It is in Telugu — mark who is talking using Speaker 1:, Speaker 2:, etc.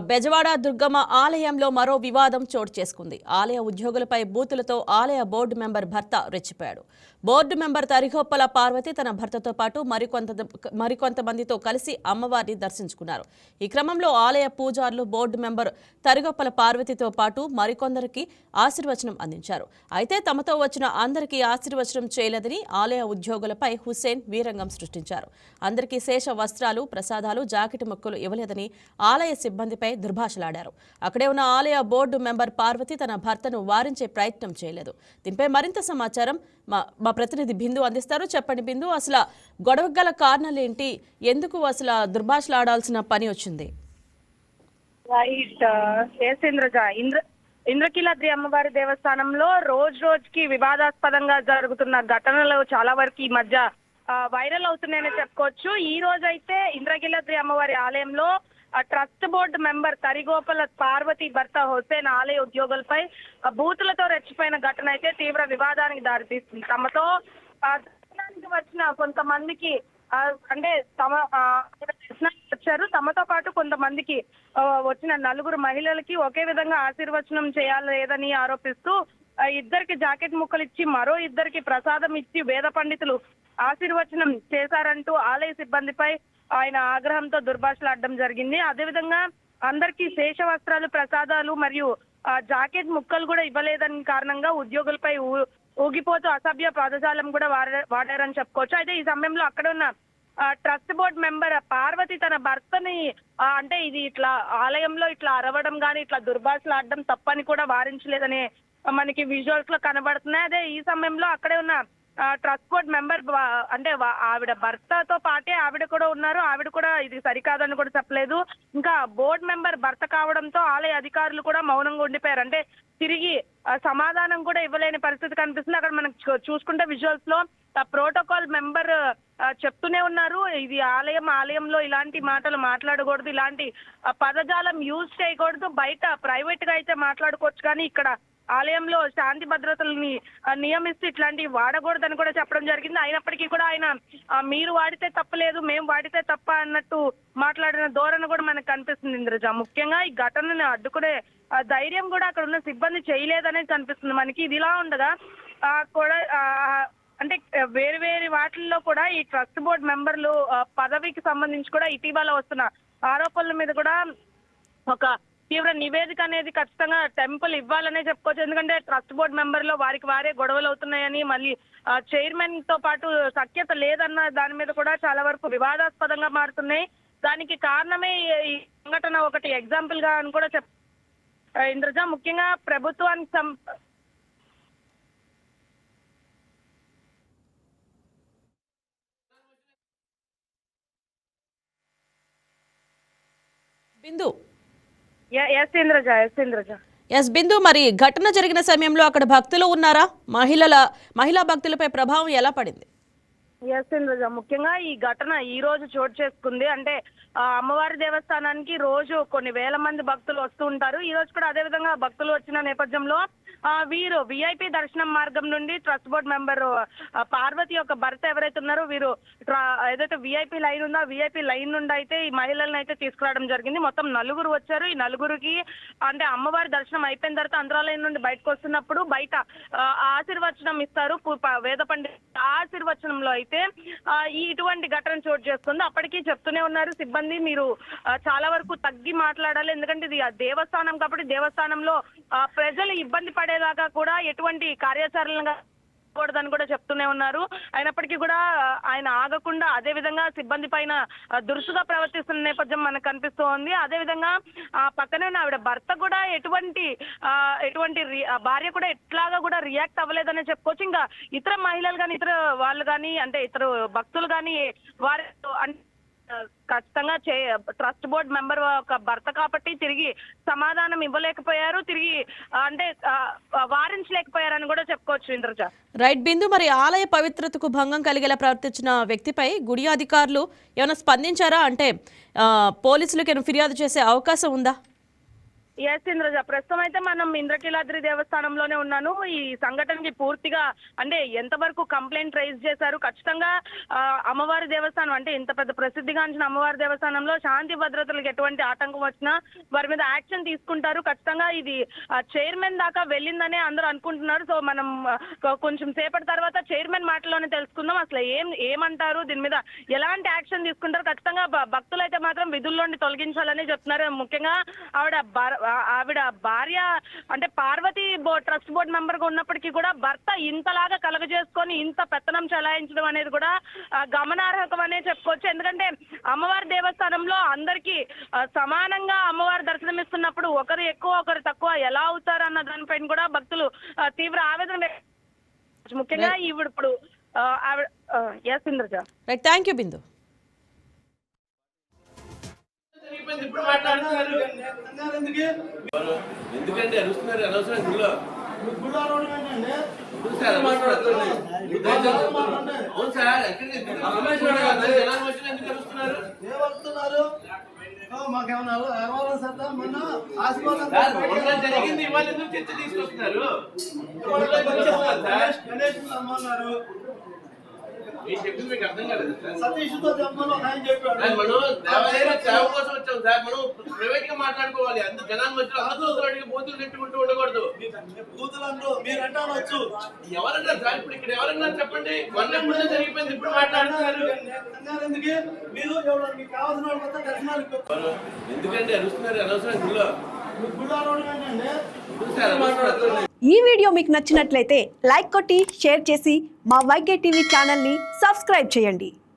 Speaker 1: బెజవాడ దుర్గమ్మ ఆలయంలో మరో వివాదం చోటు చేసుకుంది. ఆలయ ఉద్యోగులపై బూతులతో ఆలయ బోర్డు మెంబర్ భర్త రెచ్చిపోయాడు. బోర్డు మెంబర్ తరిగొప్పల పార్వతి తన భర్తతో పాటు మరికొంతమందితో కలిసి అమ్మవారిని దర్శించుకున్నారు. ఈ క్రమంలో ఆలయ పూజారులు బోర్డు మెంబర్ తరిగొప్పల పార్వతితో పాటు మరికొందరికి ఆశీర్వచనం అందించారు. అయితే తమతో వచ్చిన అందరికీ ఆశీర్వచనం చేయలేదని ఆలయ ఉద్యోగులపై హుస్సేన్ వీరంగం సృష్టించారు. అందరికీ శేష వస్త్రాలు, ప్రసాదాలు, జాకెట్ ముక్కలు ఇవ్వలేదని ఆలయ సిబ్బందిపై దుర్భాషలాడారు. అక్కడే ఉన్న ఆలయ బోర్డు మెంబర్ పార్వతి తన భర్తను వారించే ప్రయత్నం చేయలేదు. దీనిపై మరింత సమాచారం మా ప్రతినిధి బిందు అందిస్తారు. చెప్పండి బిందు, అసలు గొడవ గల కారణాలు ఏంటి? ఎందుకు అసలు దుర్భాషలాడాల్సిన పని వచ్చింది?
Speaker 2: రైట్. ఇంద్రకీలాద్రి అమ్మవారి దేవస్థానంలో రోజుకి వివాదాస్పదంగా జరుగుతున్న ఘటనలు చాలా వరకు ఈ మధ్య వైరల్ అవుతున్నాయని చెప్పుకోవచ్చు. ఈ రోజైతే ఇంద్రకీలాద్రి అమ్మవారి ఆలయంలో ట్రస్ట్ బోర్డు మెంబర్ తరిగోపల పార్వతి భర్త హుస్సేన్ ఆలయ ఉద్యోగులపై బూతులతో రెచ్చిపోయిన ఘటన అయితే తీవ్ర వివాదానికి దారితీస్తుంది. తమతో దర్శనానికి వచ్చిన కొంతమందికి అంటే వచ్చారు. తమతో పాటు కొంతమందికి వచ్చిన నలుగురు మహిళలకి ఒకే విధంగా ఆశీర్వచనం చేయాలేదని ఆరోపిస్తూ ఇద్దరికి జాకెట్ ముక్కలు ఇచ్చి మరో ఇద్దరికి ప్రసాదం ఇచ్చి వేద పండితులు ఆశీర్వచనం చేశారంటూ ఆలయ సిబ్బందిపై ఆయన ఆగ్రహంతో దుర్భాషలాడడం జరిగింది. అదేవిధంగా అందరికీ శేష వస్త్రాలు, ప్రసాదాలు మరియు జాకెట్ ముక్కలు కూడా ఇవ్వలేదని కారణంగా ఉద్యోగులపై ఊగిపోతూ అసభ్య పదజాలం కూడా వాడారని చెప్పుకోవచ్చు. అయితే ఈ సమయంలో అక్కడ ఉన్న ట్రస్ట్ బోర్డ్ మెంబర్ పార్వతి తన భర్తని అంటే ఇది ఇట్లా ఆలయంలో ఇట్లా అరవడం కానీ ఇట్లా దుర్భాషలాడడం తప్పని కూడా వారించలేదనే మనకి విజువల్స్ లో కనబడుతున్నాయి. అదే ఈ సమయంలో అక్కడే ఉన్న ట్రస్ట్ బోర్డ్ మెంబర్ అంటే ఆవిడ భర్తతో పాటే ఆవిడ కూడా ఉన్నారు. ఆవిడ కూడా ఇది సరికాదని కూడా చెప్పలేదు. ఇంకా బోర్డు మెంబర్ భర్త కావడంతో ఆలయ అధికారులు కూడా మౌనంగా ఉండిపోయారు. అంటే తిరిగి సమాధానం కూడా ఇవ్వలేని పరిస్థితి కనిపిస్తుంది. అక్కడ మనం చూసుకుంటే విజువల్స్ లో ప్రోటోకాల్ మెంబర్ చెప్తూనే ఉన్నారు, ఇది ఆలయంలో ఇలాంటి మాటలు మాట్లాడకూడదు, ఇలాంటి పదజాలం యూజ్ చేయకూడదు, బయట ప్రైవేట్ గా అయితే మాట్లాడుకోవచ్చు కానీ ఇక్కడ ఆలయంలో శాంతి భద్రతల్ని నియమిస్తూ ఇట్లాంటివి వాడకూడదని కూడా చెప్పడం జరిగింది. అయినప్పటికీ కూడా ఆయన మీరు వాడితే తప్పలేదు, మేము వాడితే తప్ప అన్నట్టు మాట్లాడిన ధోరణి కూడా మనకు కనిపిస్తుంది. ఇంద్రజ, ముఖ్యంగా ఈ ఘటనని అడ్డుకునే ధైర్యం కూడా అక్కడ ఉన్న సిబ్బంది చేయలేదనేది కనిపిస్తుంది మనకి. ఇది ఇలా ఉండగా కూడా అంటే వేరు వేరు వాటిల్లో కూడా ఈ ట్రస్ట్ బోర్డు మెంబర్లు పదవికి సంబంధించి కూడా ఇటీవల వస్తున్న ఆరోపణల మీద కూడా ఒక తీవ్ర నివేదిక అనేది ఖచ్చితంగా టెంపుల్ ఇవ్వాలనే చెప్పుకోవచ్చు. ఎందుకంటే ట్రస్ట్ బోర్డు మెంబర్లో వారికి వారే గొడవలు అవుతున్నాయని, మళ్ళీ చైర్మన్ తో పాటు సఖ్యత లేదన్న దాని మీద కూడా చాలా వరకు వివాదాస్పదంగా మారుతున్నాయి. దానికి కారణమే ఈ సంఘటన ఒకటి ఎగ్జాంపుల్ గా అని కూడా ఇంద్రజ, ముఖ్యంగా ప్రభుత్వానికి
Speaker 1: బిందు
Speaker 2: ఎస్
Speaker 1: బిందు, మరి ఘటన జరిగిన సమయంలో అక్కడ భక్తులు ఉన్నారా? మహిళా భక్తులపై ప్రభావం ఎలా పడింది?
Speaker 2: ఎస్ ఇంద్రజ, ముఖ్యంగా ఈ ఘటన ఈ రోజు చోటు చేసుకుంది. అంటే అమ్మవారి దేవస్థానానికి రోజు కొన్ని వేల మంది భక్తులు వస్తూ ఉంటారు. ఈ రోజు కూడా అదే విధంగా భక్తులు వచ్చిన నేపథ్యంలో వీరు విఐపి దర్శనం మార్గం నుండి ట్రస్ట్ బోర్డు మెంబర్ పార్వతి యొక్క భర్త ఎవరైతే ఉన్నారో వీరు ఏదైతే విఐపి లైన్ ఉందో ఆ విఐపి లైన్ నుండి అయితే ఈ మహిళలను అయితే తీసుకురావడం జరిగింది. మొత్తం నలుగురు వచ్చారు. ఈ నలుగురికి అంటే అమ్మవారి దర్శనం అయిపోయిన తర్వాత అంతరాలయం నుండి బయటకు వస్తున్నప్పుడు బయట ఆశీర్వచనం ఇస్తారు వేద పండిత. ఆశీర్వచనంలో అయితే ఇటువంటి ఘటన చోటు చేసుకుంది. అప్పటికీ చెప్తూనే ఉన్నారు సిబ్బంది, మీరు చాలా వరకు తగ్గి మాట్లాడాలి, ఎందుకంటే ఇది దేవస్థానం కాబట్టి దేవస్థానంలో ప్రజలు ఇబ్బంది పడేలాగా కూడా ఎటువంటి కార్యాచరణగా కూడదని కూడా చెప్తూనే ఉన్నారు. అయినప్పటికీ కూడా ఆయన ఆగకుండా అదే విధంగా సిబ్బంది పైన దురుసుగా ప్రవర్తిస్తున్న నేపథ్యం మనకు కనిపిస్తోంది. అదే విధంగా పక్కనే ఉన్న ఆవిడ భర్త కూడా ఎటువంటి భార్య కూడా ఎట్లాగా కూడా రియాక్ట్ అవ్వలేదని చెప్పుకోవచ్చు. ఇంకా ఇతర మహిళలు కానీ ఇతర వాళ్ళు కానీ అంటే ఇతర భక్తులు కానీ వారి ఖచ్చితంగా ట్రస్ట్ బోర్డు మెంబర్ ఒక భర్త కాబట్టి తిరిగి సమాధానం ఇవ్వలేకపోయారు, తిరిగి అంటే వారించలేకపోయారని కూడా చెప్పుకోవచ్చు. ఇంద్రజ,
Speaker 1: రైట్ బిందు, మరి ఆలయ పవిత్రతకు భంగం కలిగేలా ప్రవర్తించిన వ్యక్తిపై గుడి అధికారులు ఏమైనా స్పందించారా? అంటే పోలీసులకు ఏమైనా ఫిర్యాదు చేసే అవకాశం ఉందా?
Speaker 2: ఎస్ ఇంద్రజ, ప్రస్తుతం అయితే మనం ఇంద్రకీలాద్రి దేవస్థానంలోనే ఉన్నాను. ఈ సంఘటనకి పూర్తిగా అంటే ఎంతవరకు కంప్లైంట్ రైజ్ చేశారు, ఖచ్చితంగా అమ్మవారి దేవస్థానం అంటే ఇంత పెద్ద ప్రసిద్ధిగాంచిన అమ్మవారి దేవస్థానంలో శాంతి భద్రతలకు ఎటువంటి ఆటంకం వచ్చినా వారి మీద యాక్షన్ తీసుకుంటారు. ఖచ్చితంగా ఇది చైర్మన్ దాకా వెళ్ళిందనే అందరూ అనుకుంటున్నారు. సో మనం కొంచెం సేపటి తర్వాత చైర్మన్ మాటల్లోనే తెలుసుకుందాం అసలు ఏమంటారు, దీని మీద ఎలాంటి యాక్షన్ తీసుకుంటారు. ఖచ్చితంగా భక్తులు అయితే మాత్రం విధుల్లోని తొలగించాలని చెప్తున్నారు. ముఖ్యంగా ఆవిడ భార్య అంటే పార్వతి ట్రస్ట్ బోర్డు మెంబర్ గా ఉన్నప్పటికీ కూడా భర్త ఇంతలాగా కలగజేసుకొని ఇంత పెత్తనం చెలాయించడం అనేది కూడా గమనార్హకమనే చెప్పుకోవచ్చు. ఎందుకంటే అమ్మవారి దేవస్థానంలో అందరికీ సమానంగా అమ్మవారి దర్శనమిస్తున్నప్పుడు ఒకరు ఎక్కువ ఒకరు తక్కువ ఎలా అవుతారు అన్న దానిపైన కూడా భక్తులు తీవ్ర ఆవేదన ముఖ్యంగా ఇప్పుడు ఆవిడ ఎస్ ఇంద్రజ.
Speaker 1: థ్యాంక్ యూ బిందు.
Speaker 3: ఇప్పుడు మాట్లాడుతున్నారు ఎందుకంటే అరుస్తున్నారు అనవసరం గుళ్ళో అవును సార్ ఎక్కడికి జనాలు వచ్చిన ఎందుకు అరుస్తున్నారు జరిగింది ఇవాళ ఎందుకు చర్చ తీసుకొస్తున్నారు చెప్పింది మీకు అర్థం కాలేదు మనం దేవాలయం సేవ కోసం వచ్చాం సార్. మనం ప్రైవేట్ గా మాట్లాడుకోవాలి. అంత జనాల మధ్యలో అందరూ బూతులు తిట్టుకుంటూ ఉండకూడదు. ఎవరన్నారు సార్ ఇప్పుడు ఇక్కడ ఎవరన్నారు చెప్పండి. మొన్న ఎప్పుడు జరిగిపోయింది ఇప్పుడు మాట్లాడుతున్నారు ఎందుకంటే అరుస్తున్నారు అనవసరం గుళ్ళో
Speaker 4: ఈ వీడియో మీకు నచ్చినట్లయితే లైక్ కొట్టి షేర్ చేసి మా వైకే టీవీ ఛానల్ని సబ్స్క్రైబ్ చేయండి.